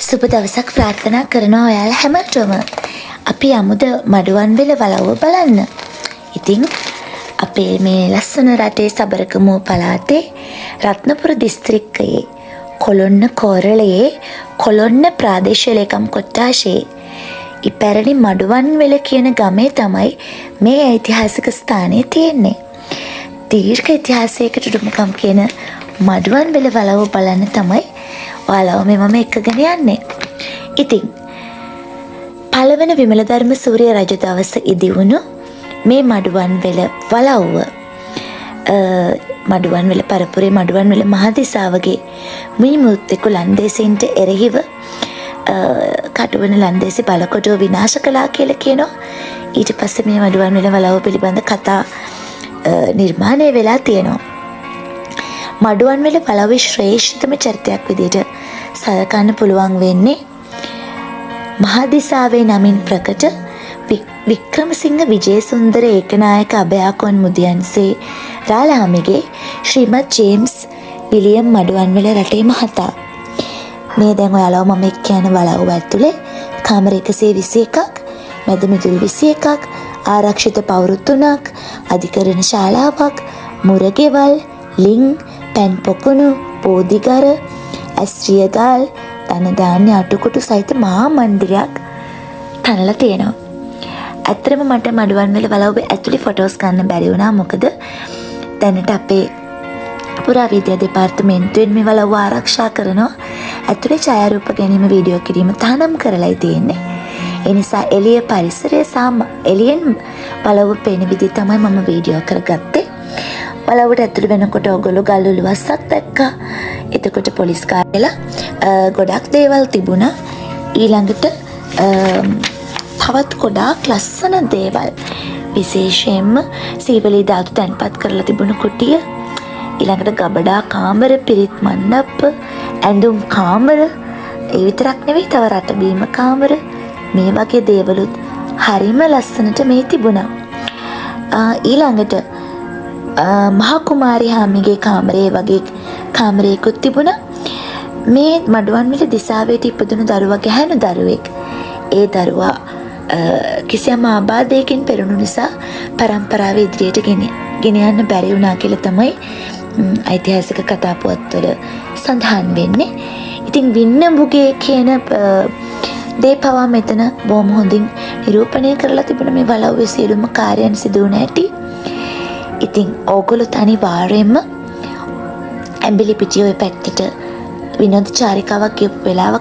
සුබ දවසක් ප්‍රාර්ථනා කරනවා ඔයාලා හැමෝටම. අපි යමුද මඩුවන්විල වලව්ව බලන්න. ඉතින් අපේ මේ ලස්සන රටේ සබරකමුව පළාතේ රත්නපුර දිස්ත්‍රික්කයේ කොළොන්න කෝරළයේ කොළොන්න ප්‍රාදේශීය ලේකම් කොට්ටාශයේ ඉපැරණි මඩුවන්විල කියන ගමේ තමයි මේ ඓතිහාසික ස්ථානය තියෙන්නේ. දීර්ඝ ඉතිහාසයකට උරුමකම් කියන මඩුවන්විල වලව්ව බලන්න තමයි ඔයාලව මම එක්කගෙන යන්නේ. ඉතින් පළවන විමලධර්ම සූරිය රජ දවස ඉදිවුණු මේ මඩුවන්විල වලව්ව මඩුවන්විල පරපුරේ මඩුවන්විල මහදිසාවගේ මිනිමුත්තෙකු ලන්දේසින්ට එරෙහිව කටුවන ලන්දේසි බලකොටුව විනාශ කළා කියලා කියනවා. ඊට පස්සේ මේ මඩුවන්විල වලව්ව පිළිබඳ කතා නිර්මාණය වෙලා තියෙනවා. මඩුවන්විල වලව්වේ ශ්‍රේෂ්ඨතම චරිතයක් විදිහට සලකන්න පුළුවන් වෙන්නේ මහදිසාවේ නමින් ප්‍රකට වික්‍රමසිංහ විජේසුන්දර ඒකනායක අභයාකොන් මුදියන්සේ රාලහාමිගේ ශ්‍රීමත් ජේම්ස් විලියම් මඩුවන්විල රටේ මහතා. මේ දැන් ඔයාලව මම එක්ක යන වලව්ව ඇතුලේ කාමර 121ක්, මැද මිදුළු 21ක්, ආරක්ෂිත පවුරු 3ක්, අධිකරණ ශාලාවක්, මුරගෙවල්, ලිං, පැන් පොකුණු, බෝධිගර, ඇස්ත්‍රියගල්, ධන ධාන්‍ය අටුකුටු සහිත මහා මන්දිරයක් තනලා තියෙනවා. ඇත්තටම මට මඩුවන්විල වලව්වේ ඇතුලේ ෆොටෝස් ගන්න බැරි වුණා. මොකද දැනට අපේ පුරාවිද්‍යා දෙපාර්තමේන්තුවෙන් මේ වලව්ව ආරක්ෂා කරනවා. ඇතුලේ ඡායාරූප ගැනීම වීඩියෝ කිරීම තහනම් කරලායි තියෙන්නේ. ඒ නිසා එළිය පරිසරය එළියෙන් වලව්ව පේන විදිහ තමයි මම වීඩියෝ කරගත්තේ. වලව්වට ඇතුළු වෙනකොට ඔයගොල්ලෝ ගල් උළුවස්සක් දැක්කා. එතකොට පොලිස් කාර්යාල ගොඩක් දේවල් තිබුණා. ඊළඟට තවත් ගොඩාක් ලස්සන දේවල්, විශේෂයෙන්ම සීවලී ධාතු තැන්පත් කරලා තිබුණු කුටිය, ඊළඟට ගබඩා කාමර, පිරිත් මණ්ඩප, ඇඳුම් කාමර, ඒ විතරක් නෙවෙයි තව රටබීම කාමර, මේ වගේ දේවලුත් හරිම ලස්සනට මේ තිබුණා. ඊළඟට මහා කුමාරි හාමිගේ කාමරේ වගේ කාමරයකුත් තිබුණා. මේ මඩුවන්විල දිසාවට ඉපදුණු දරුවා ගැහැණු දරුවෙක්. ඒ දරුවා කිසියම් ආබාධයකින් පෙරුණු නිසා පරම්පරාව ඉදිරියට ගෙන යන්න බැරි වුණා කියලා තමයි ඓතිහාසික කතා පුවත්වල සඳහන් වෙන්නේ. ඉතින් වින්නඹුගේ කියන දේ පවා මෙතන බොහොම හොඳින් නිරූපණය කරලා තිබුණ මේ වලව්වේ සියලුම කාර්යයන් සිදු වුණ හැටි. ඉතින් ඕගොල්ලෝ අනිවාර්යයෙන්ම ඇඹිලි පිටිය ඔය පැත්තට විනෝද චාරිකාවක් ගියපු වෙලාවක